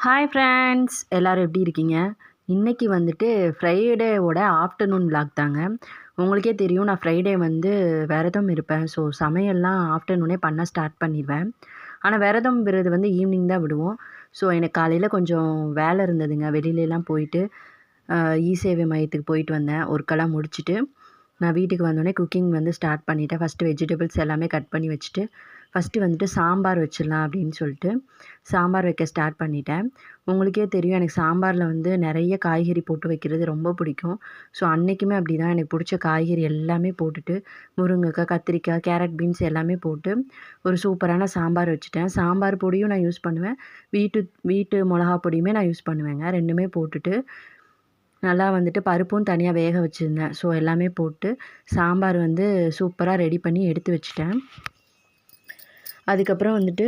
Hi friends, எல்லோரும் எப்படி இருக்கீங்க? இன்றைக்கி வந்துட்டு ஃப்ரைடேவோட ஆஃப்டர்நூன் விலாக் தாங்க. உங்களுக்கே தெரியும், நான் ஃப்ரைடே வந்து விரதம் இருப்பேன். ஸோ சமையல்லாம் ஆஃப்டர்நூனே பண்ண ஸ்டார்ட் பண்ணிடுவேன். ஆனால் விரதம் விடுறது வந்து ஈவினிங் தான் விடுவோம். ஸோ எனக்கு காலையில் கொஞ்சம் வேலை இருந்ததுங்க. வெளியிலலாம் போயிட்டு இ சேவை மையத்துக்கு போயிட்டு வந்தேன். ஒர்க்கெல்லாம் முடிச்சுட்டு நான் வீட்டுக்கு வந்தோடனே குக்கிங் வந்து ஸ்டார்ட் பண்ணிவிட்டேன். ஃபஸ்ட்டு வெஜிடபிள்ஸ் எல்லாமே கட் பண்ணி வச்சுட்டு ஃபஸ்ட்டு வந்துட்டு சாம்பார் வச்சிடலாம் அப்படின்னு சொல்லிட்டு சாம்பார் வைக்க ஸ்டார்ட் பண்ணிட்டேன். உங்களுக்கே தெரியும், எனக்கு சாம்பாரில் வந்து நிறைய காய்கறி போட்டு வைக்கிறது ரொம்ப பிடிக்கும். ஸோ அன்றைக்குமே அப்படி தான், எனக்கு பிடிச்ச காய்கறி எல்லாமே போட்டுட்டு முருங்கைக்காய், கத்திரிக்காய், கேரட், பீன்ஸ் எல்லாமே போட்டு ஒரு சூப்பரான சாம்பார் வச்சுட்டேன். சாம்பார் பொடியும் நான் யூஸ் பண்ணுவேன், வீட்டு மிளகா பொடியுமே நான் யூஸ் பண்ணுவேங்க. ரெண்டுமே போட்டுட்டு நல்லா வந்துட்டு பருப்பும் தனியாக வேக வச்சுருந்தேன். ஸோ எல்லாமே போட்டு சாம்பார் வந்து சூப்பராக ரெடி பண்ணி எடுத்து வச்சுட்டேன். அதுக்கப்புறம் வந்துட்டு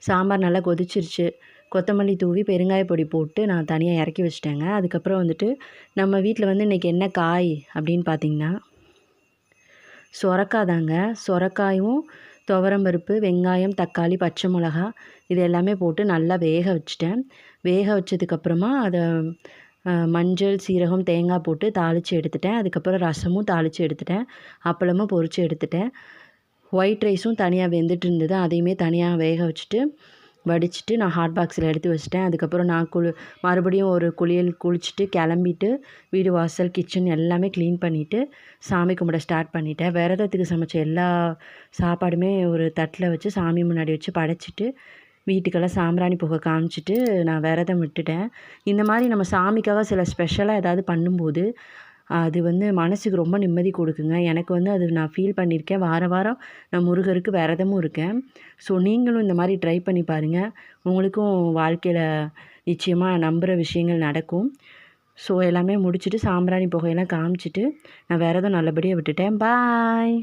சாம்பார் நல்லா கொதிச்சிருச்சு. கொத்தமல்லி தூவி பெருங்காய பொடி போட்டு நான் தனியாக இறக்கி வச்சுட்டேங்க. அதுக்கப்புறம் வந்துட்டு நம்ம வீட்டில் வந்து இன்றைக்கி என்ன காய் அப்படின்னு பார்த்திங்கன்னா சொரக்காய் தாங்க. சொரக்காயும் துவரம்பருப்பு, வெங்காயம், தக்காளி, பச்சை மிளகா இது எல்லாமே போட்டு நல்லா வேக வச்சுட்டேன். வேக வச்சதுக்கப்புறமா அதை மஞ்சள், சீரகம், தேங்காய் போட்டு தாளித்து எடுத்துட்டேன். அதுக்கப்புறம் ரசமும் தாளித்து எடுத்துட்டேன். அப்பளமும் பொரித்து எடுத்துட்டேன். ஒயிட் ரைஸும் தனியாக வெந்துட்டு இருந்தது, அதையுமே தனியாக வேக வச்சுட்டு வடிச்சிட்டு நான் ஹாட் பாக்ஸில் எடுத்து வச்சுட்டேன். அதுக்கப்புறம் நான் மறுபடியும் ஒரு குளிச்சுட்டு கிளம்பிட்டு வீடு வாசல் கிச்சன் எல்லாமே க்ளீன் பண்ணிவிட்டு சாமி கும்பிட ஸ்டார்ட் பண்ணிட்டேன். விரதத்துக்கு சமைச்ச எல்லா சாப்பாடுமே ஒரு தட்டில் வச்சு சாமி முன்னாடி வச்சு படைச்சிட்டு வீட்டுக்கெல்லாம் சாம்பிராணி புகை காமிச்சிட்டு நான் விரதம் விட்டுட்டேன். இந்த மாதிரி நம்ம சாமிக்காக சில ஸ்பெஷலாக ஏதாவது பண்ணும்போது அது வந்து மனசுக்கு ரொம்ப நிம்மதி கொடுக்குங்க. எனக்கு வந்து அது நான் ஃபீல் பண்ணியிருக்கேன். வாரம் நான் முருகருக்கு விரதமும் இருக்கேன். ஸோ நீங்களும் இந்த மாதிரி ட்ரை பண்ணி பாருங்கள். உங்களுக்கும் வாழ்க்கையில் நிச்சயமாக நம்புகிற விஷயங்கள் நடக்கும். ஸோ எல்லாமே முடிச்சுட்டு சாம்பிராணி புகையெல்லாம் காமிச்சிட்டு நான் விரதம் நல்லபடியாக விட்டுட்டேன். பாய்.